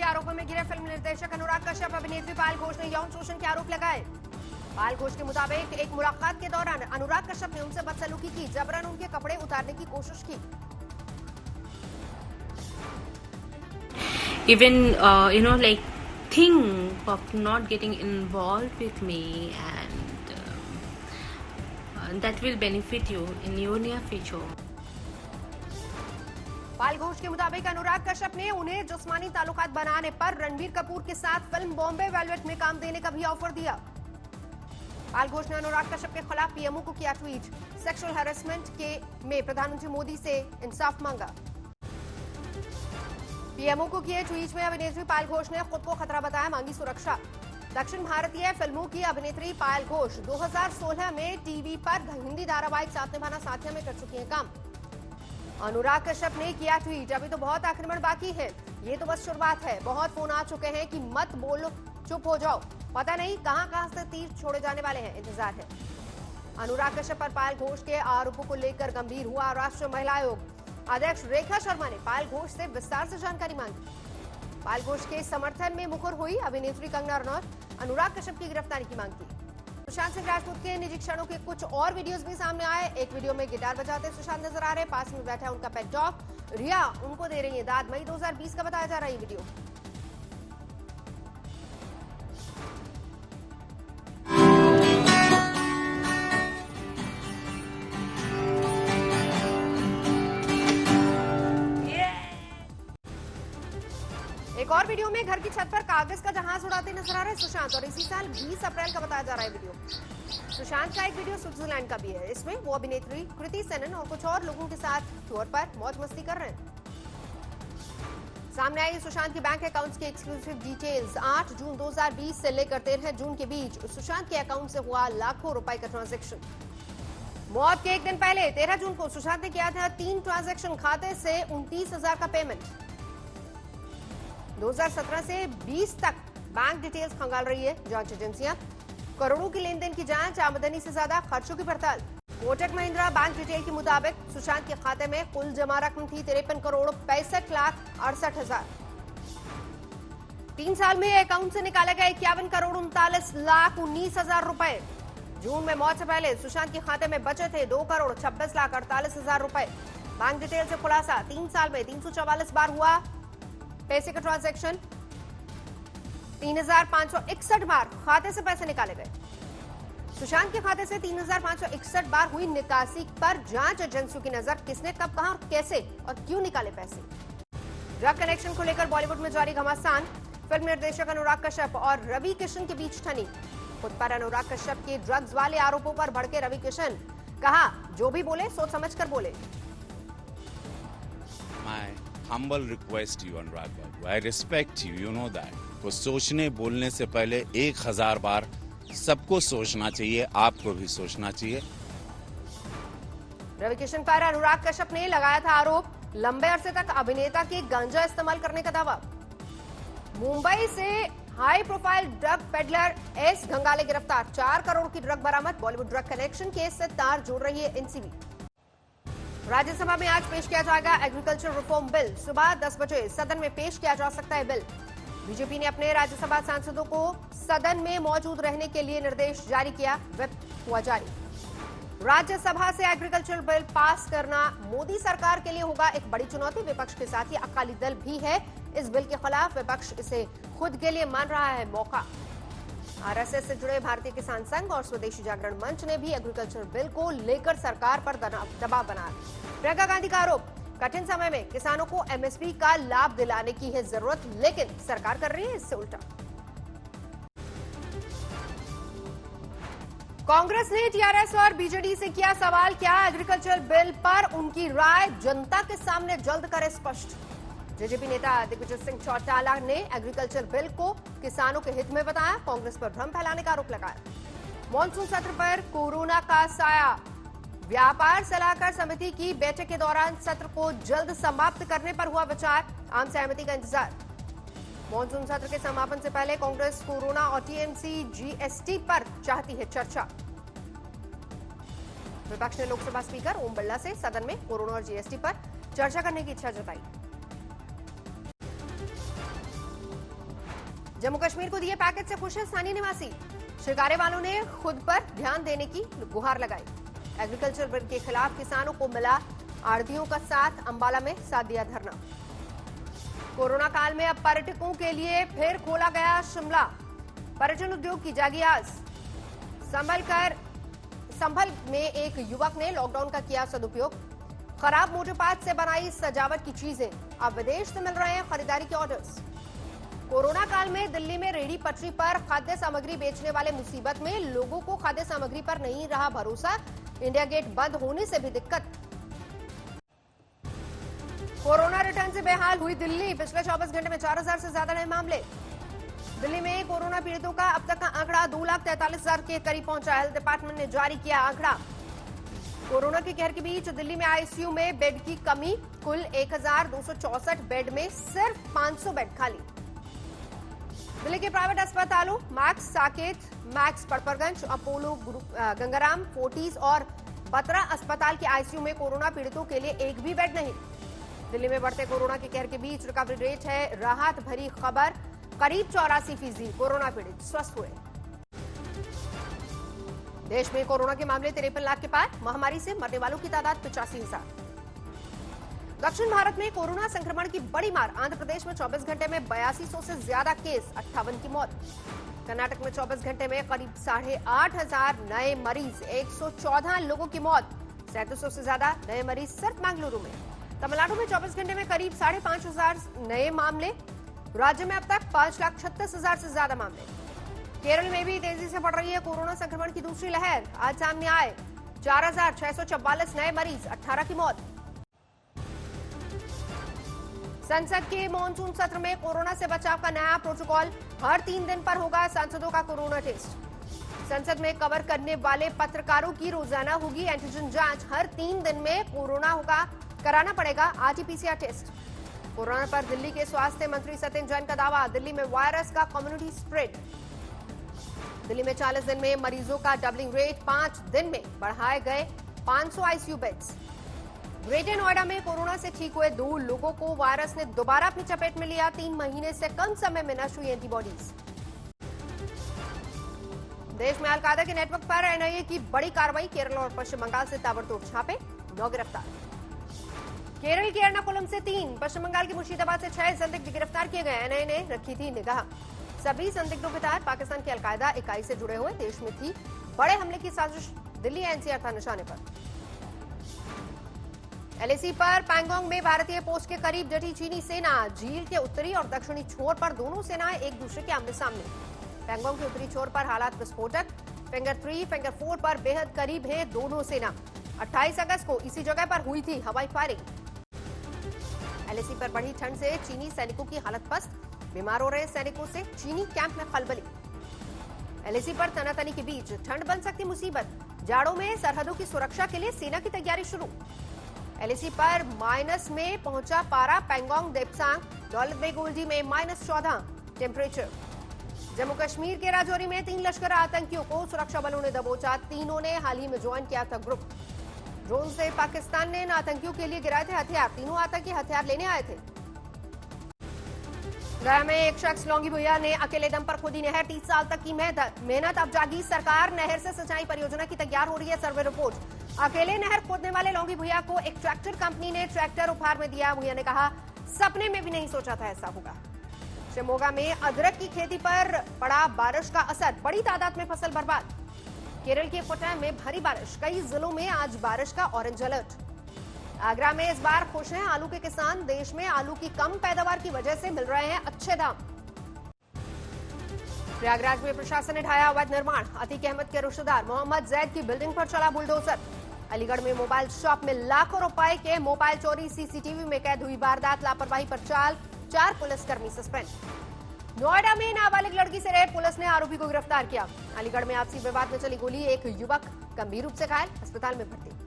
आरोपों में घिरे फिल्म निर्देशक अनुराग कश्यप अभिनेत्री पायल घोष ने यौन शोषण के आरोप लगाए। पायल घोष के मुताबिक एक मुलाकात के दौरान अनुराग कश्यप ने उनसे बदसलूकी की, जबरन उनके कपड़े उतारने की कोशिश की। Even like think of not getting involved with me, and that will benefit you in your near future. पायल घोष के मुताबिक अनुराग कश्यप ने उन्हें जिस्मानी ताल्लुकात बनाने पर रणबीर कपूर के साथ फिल्म बॉम्बे वेलवेट में काम देने का भी ऑफर दिया। पायल घोष ने अनुराग कश्यप के खिलाफ पीएमओ को किया ट्वीट, सेक्सुअल हैरेसमेंट में प्रधानमंत्री मोदी से इंसाफ मांगा। पीएमओ को किए ट्वीट में अभिनेत्री पायल घोष ने खुद को खतरा बताया, मांगी सुरक्षा। दक्षिण भारतीय फिल्मों की अभिनेत्री पायल घोष 2016 में टीवी पर हिंदी धारावाहिक साथ निभाना साथिया में कर चुकी हैं काम। अनुराग कश्यप ने किया ट्वीट, अभी तो बहुत आक्रमण बाकी है, ये तो बस शुरुआत है। बहुत फोन आ चुके हैं कि मत बोलो, चुप हो जाओ, पता नहीं कहां से तीर छोड़े जाने वाले हैं, इंतजार है। अनुराग कश्यप पर पायल घोष के आरोपों को लेकर गंभीर हुआ राष्ट्रीय महिला आयोग। अध्यक्ष रेखा शर्मा ने पायल घोष से विस्तार से जानकारी मांगी। पायल घोष के समर्थन में मुखर हुई अभिनेत्री कंगना रनौत अनुराग कश्यप की गिरफ्तारी की मांग की। सुशांत सिंह राजपूत के निजी क्षणों के कुछ और वीडियोस भी सामने आए। एक वीडियो में गिटार बजाते सुशांत नजर आ रहे, पास में बैठा उनका पेट डॉग रिया उनको दे रही है दाद। मई 2020 का बताया जा रहा है ये वीडियो। एक और वीडियो में घर की छत पर कागज का जहाज उड़ाते नजर आ रहे सुशांत, और इसी साल 20 अप्रैल का बताया जा रहा है वीडियो। सुशांत का एक वीडियो स्विट्जरलैंड का भी है, इसमें वो अभिनेत्री कृति सेनन और कुछ और लोगों के साथ टूर पर मौज मस्ती कर रहे हैं। सामने आई सुशांत की बैंक अकाउंट्स की एक्सक्लूसिव डिटेल्स। 8 जून 2020 से लेकर 13 जून के बीच सुशांत के अकाउंट से हुआ लाखों रुपए का ट्रांजैक्शन। मौत के एक दिन पहले 13 जून को सुशांत ने किया था 3 ट्रांजैक्शन, खाते से 29,000 का पेमेंट। 2017 से 20 तक बैंक डिटेल्स खंगाल रही है जांच एजेंसियां। करोड़ों की लेन देन की जांच, आमदनी से ज्यादा खर्चों की पड़ताल। कोटक महिंद्रा बैंक डिटेल के मुताबिक सुशांत के खाते में कुल जमा रकम थी 53 करोड़ 65,68,000। 3 साल में अकाउंट से निकाले गए 51 करोड़ 39,19,000 रुपए। जून में मौत से पहले सुशांत के खाते में बचे थे 2 करोड़ 26,48,000 रुपए। बैंक डिटेल से खुलासा, 3 साल में 344 बार हुआ पैसे का ट्रांजैक्शन, 3,561 बार खाते से पैसे निकाले गए। सुशांत के खाते से 3,561 बार हुई निकासी पर जांच एजेंसियों की नजर, किसने कब कहां कैसे और क्यों निकाले पैसे। ड्रग कनेक्शन को लेकर बॉलीवुड में जारी घमासान। फिल्म निर्देशक अनुराग कश्यप और रवि किशन के बीच ठनी। खुद पर अनुराग कश्यप के ड्रग्स वाले आरोपों पर भड़के रवि किशन, कहा जो भी बोले सोच समझ कर बोले। Humble request you Anurag Babu, I respect you, you know that. तो सोचने बोलने से पहले 1000 बार सबको सोचना चाहिए, आपको भी सोचना चाहिए। रवि किशन पर अनुराग कश्यप ने लगाया था आरोप, लंबे अरसे तक अभिनेता के गांजा इस्तेमाल करने का दावा। मुंबई से high profile drug peddler S Ghangale गिरफ्तार, 4 करोड़ की ड्रग बरामद। बॉलीवुड ड्रग कनेक्शन केस से तार जोड़ रही है एनसीबी। राज्यसभा में आज पेश किया जाएगा एग्रीकल्चर रिफॉर्म बिल। सुबह 10 बजे सदन में पेश किया जा सकता है बिल। बीजेपी ने अपने राज्यसभा सांसदों को सदन में मौजूद रहने के लिए निर्देश जारी किया, व्हिप हुआ जारी। राज्यसभा से एग्रीकल्चर बिल पास करना मोदी सरकार के लिए होगा एक बड़ी चुनौती। विपक्ष के साथ ही अकाली दल भी है इस बिल के खिलाफ। विपक्ष इसे खुद के लिए मान रहा है मौका। आरएसएस से जुड़े भारतीय किसान संघ और स्वदेशी जागरण मंच ने भी एग्रीकल्चर बिल को लेकर सरकार पर दबाव बनाया। प्रियंका गांधी का आरोप, कठिन समय में किसानों को एमएसपी का लाभ दिलाने की है जरूरत, लेकिन सरकार कर रही है इससे उल्टा। कांग्रेस ने टीआरएस और बीजेडी से किया सवाल, क्या एग्रीकल्चर बिल पर उनकी राय जनता के सामने जल्द करे स्पष्ट। जेजेपी नेता दिग्विजय सिंह चौटाला ने एग्रीकल्चर बिल को किसानों के हित में बताया, कांग्रेस पर भ्रम फैलाने का आरोप लगाया। मॉनसून सत्र पर कोरोना का साया, व्यापार सलाहकार समिति की बैठक के दौरान सत्र को जल्द समाप्त करने पर हुआ विचार, आम सहमति का इंतजार। मॉनसून सत्र के समापन से पहले कांग्रेस कोरोना और टीएमसी जीएसटी पर चाहती है चर्चा। विपक्ष ने लोकसभा स्पीकर ओम बिरला से सदन में कोरोना और जीएसटी पर चर्चा करने की इच्छा जताई। जम्मू कश्मीर को दिए पैकेज से खुश है स्थानीय निवासी। शिकारे वालों ने खुद पर ध्यान देने की गुहार लगाई। एग्रीकल्चर बिल के खिलाफ किसानों को मिला आड़तियों का साथ, अंबाला में साथ दिया धरना। कोरोना काल में अब पर्यटकों के लिए फिर खोला गया शिमला। पर्यटन उद्योग की जागी आस। संभल में एक युवक ने लॉकडाउन का किया सदुपयोग। खराब मोटरपाथ से बनाई सजावट की चीजें, अब विदेश से मिल रहे हैं खरीदारी के ऑर्डर्स। कोरोना काल में दिल्ली में रेहड़ी पटरी पर खाद्य सामग्री बेचने वाले मुसीबत में, लोगों को खाद्य सामग्री पर नहीं रहा भरोसा। इंडिया गेट बंद होने से भी दिक्कत। कोरोना रिटर्न से बेहाल हुई दिल्ली। पिछले 24 घंटे में 4000 से ज्यादा नए मामले। दिल्ली में कोरोना पीड़ितों का अब तक का आंकड़ा 2,43,000 के करीब पहुंचा। हेल्थ डिपार्टमेंट ने जारी किया आंकड़ा। कोरोना के कहर के बीच दिल्ली में आईसीयू में बेड की कमी। कुल 1264 बेड में सिर्फ 500 बेड खाली। दिल्ली के प्राइवेट अस्पतालों Max Saket, Max Patparganj, Apollo Gangaram, Fortis और बत्रा अस्पताल के आईसीयू में कोरोना पीड़ितों के लिए एक भी बेड नहीं। दिल्ली में बढ़ते कोरोना के कहर के बीच रिकवरी रेट है राहत भरी खबर। करीब 84% कोरोना पीड़ित स्वस्थ हुए। देश में कोरोना के मामले 53 लाख के पार। महामारी से मरने वालों की तादाद 85,000। दक्षिण भारत में कोरोना संक्रमण की बड़ी मार। आंध्र प्रदेश में 24 घंटे में 8200 से ज्यादा केस, 58 की मौत। कर्नाटक में 24 घंटे में करीब 8,500 नए मरीज, 114 लोगों की मौत। 3700 से ज्यादा नए मरीज सिर्फ बेंगलुरु में। तमिलनाडु में 24 घंटे में करीब 5,500 नए मामले। राज्य में अब तक 5,36,000 से ज्यादा मामले। केरल में भी तेजी से बढ़ रही है कोरोना संक्रमण की दूसरी लहर। आज सामने आए 4,644 नए मरीज, 18 की मौत। संसद के मॉनसून सत्र में कोरोना से बचाव का नया प्रोटोकॉल। हर 3 दिन पर होगा सांसदों का कोरोना टेस्ट। संसद में कवर करने वाले पत्रकारों की रोजाना होगी एंटीजन जांच। हर 3 दिन में कोरोना होगा कराना पड़ेगा आरटीपीसीआर टेस्ट। कोरोना पर दिल्ली के स्वास्थ्य मंत्री सत्येंद्र जैन का दावा। दिल्ली में वायरस का कम्युनिटी स्प्रेड। दिल्ली में 40 दिन में मरीजों का डबलिंग रेट। 5 दिन में बढ़ाए गए 500 आईसीयू बेड्स। ग्रेटर नोएडा में कोरोना से ठीक हुए 2 लोगों को वायरस ने दोबारा अपनी चपेट में लिया। 3 महीने से कम समय में नष्ट हुई एंटीबॉडीज। देश में अलकायदा के नेटवर्क पर एनआईए की बड़ी कार्रवाई। केरल और पश्चिम बंगाल से ताबड़तोड़ छापे, 9 गिरफ्तार। केरल के एर्नाकुलम से 3, पश्चिम बंगाल के मुर्शिदाबाद से 6 संदिग्ध गिरफ्तार किए गए। एनआईए ने रखी थी निगाह। सभी संदिग्धों के तहत पाकिस्तान की अलकायदा इकाई से जुड़े हुए। देश में थी बड़े हमले की साजिश। दिल्ली एनसीआर था निशाने पर। एलएसी पर पैंगोंग में भारतीय पोस्ट के करीब डटी चीनी सेना। झील के उत्तरी और दक्षिणी छोर पर दोनों सेनाएं एक दूसरे के आमने सामने। पैंगोंग के उत्तरी छोर पर हालात विस्फोटक। फिंगर 3, फिंगर 4 पर बेहद करीब है दोनों सेना। 28 अगस्त को इसी जगह पर हुई थी हवाई फायरिंग। एलएसी पर बढ़ी ठंड से चीनी सैनिकों की हालत पस्त। बीमार हो रहे सैनिकों से चीनी कैंप में खलबली। एलएसी पर तनातनी के बीच ठंड बन सकती मुसीबत। जाड़ों में सरहदों की सुरक्षा के लिए सेना की तैयारी शुरू। एलएसी पर माइनस में पहुंचा पारा। पैंगोंग, देपसांग, दौलत बेग ओल्डी में -14 टेम्परेचर। जम्मू कश्मीर के राजौरी में 3 लश्कर आतंकियों को सुरक्षा बलों ने दबोचा। तीनों ने हाल ही में ज्वाइन किया था ग्रुप। ड्रोन से पाकिस्तान ने इन आतंकियों के लिए गिराए थे हथियार। तीनों आतंकी हथियार लेने आए थे। गया में एक शख्स लौंगी भुइया ने अकेले दम पर खोदी नहर। 30 साल तक की मेहनत अब जागी। सरकार नहर से सिंचाई परियोजना की तैयार हो रही है सर्वे रिपोर्ट। अकेले नहर खोदने वाले लौंगी भुइया को एक ट्रैक्टर कंपनी ने ट्रैक्टर उपहार में दिया। भुइया ने कहा, सपने में भी नहीं सोचा था ऐसा होगा। शिमोगा में अदरक की खेती पर पड़ा बारिश का असर। बड़ी तादाद में फसल बर्बाद। केरल के कोट्टयम में भारी बारिश। कई जिलों में आज बारिश का ऑरेंज अलर्ट। आगरा में इस बार खुश हैं आलू के किसान। देश में आलू की कम पैदावार की वजह से मिल रहे हैं अच्छे दाम। प्रयागराज में प्रशासन ने ढाया अवैध निर्माण। अतीक अहमद के रिश्तेदार मोहम्मद जैद की बिल्डिंग पर चला बुलडोजर। अलीगढ़ में मोबाइल शॉप में लाखों रुपए के मोबाइल चोरी। सीसीटीवी में कैद हुई वारदात। लापरवाही पर 4 पुलिसकर्मी सस्पेंड। नोएडा में नाबालिग लड़की से रेप। पुलिस ने आरोपी को गिरफ्तार किया। अलीगढ़ में आपसी विवाद में चली गोली। एक युवक गंभीर रूप से घायल, अस्पताल में भर्ती।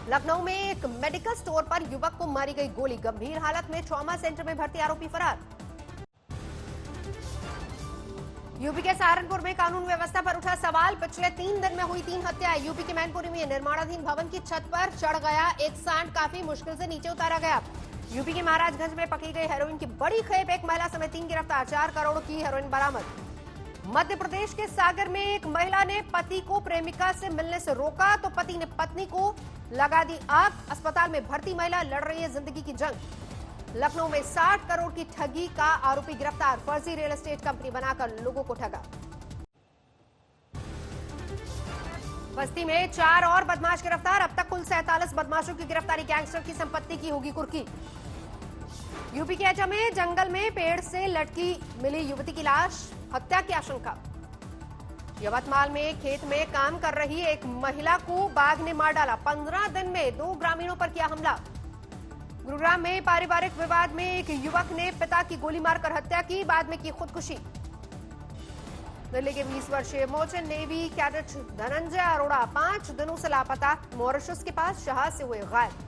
लखनऊ में एक मेडिकल स्टोर पर युवक को मारी गई गोली। गंभीर हालत में ट्रॉमा सेंटर में भर्ती आरोपी फरार। यूपी के सहारनपुर में कानून व्यवस्था पर उठा सवाल। पिछले 3 दिन में हुई 3 हत्याएं। यूपी के मैनपुरी में निर्माणाधीन भवन की छत पर चढ़ गया एक सांड। काफी मुश्किल से नीचे उतारा गया। यूपी के महाराजगंज में पकड़ी गई हेरोइन की बड़ी खेप, एक महिला समेत 3 गिरफ्तार, 4 करोड़ की हेरोइन बरामद। मध्य प्रदेश के सागर में एक महिला ने पति को प्रेमिका से मिलने से रोका तो पति ने पत्नी को लगा दी आग। अस्पताल में भर्ती महिला लड़ रही है जिंदगी की जंग। लखनऊ में 60 करोड़ की ठगी का आरोपी गिरफ्तार, फर्जी रियल एस्टेट कंपनी बनाकर लोगों को ठगा। बस्ती में 4 और बदमाश गिरफ्तार, अब तक कुल 47 बदमाशों की गिरफ्तारी, गैंगस्टर की संपत्ति की होगी कुर्की। यूपी के एटा में जंगल में पेड़ से लटकी मिली युवती की लाश, हत्या की आशंका। यवतमाल में खेत में काम कर रही एक महिला को बाघ ने मार डाला, 15 दिन में 2 ग्रामीणों पर किया हमला। गुरुग्राम में पारिवारिक विवाद में एक युवक ने पिता की गोली मारकर हत्या की, बाद में की खुदकुशी। दिल्ली के 20 वर्षीय merchant navy cadet Dhananjay Arora 5 दिनों से लापता, मॉरिशस के पास जहाज से हुए गायब।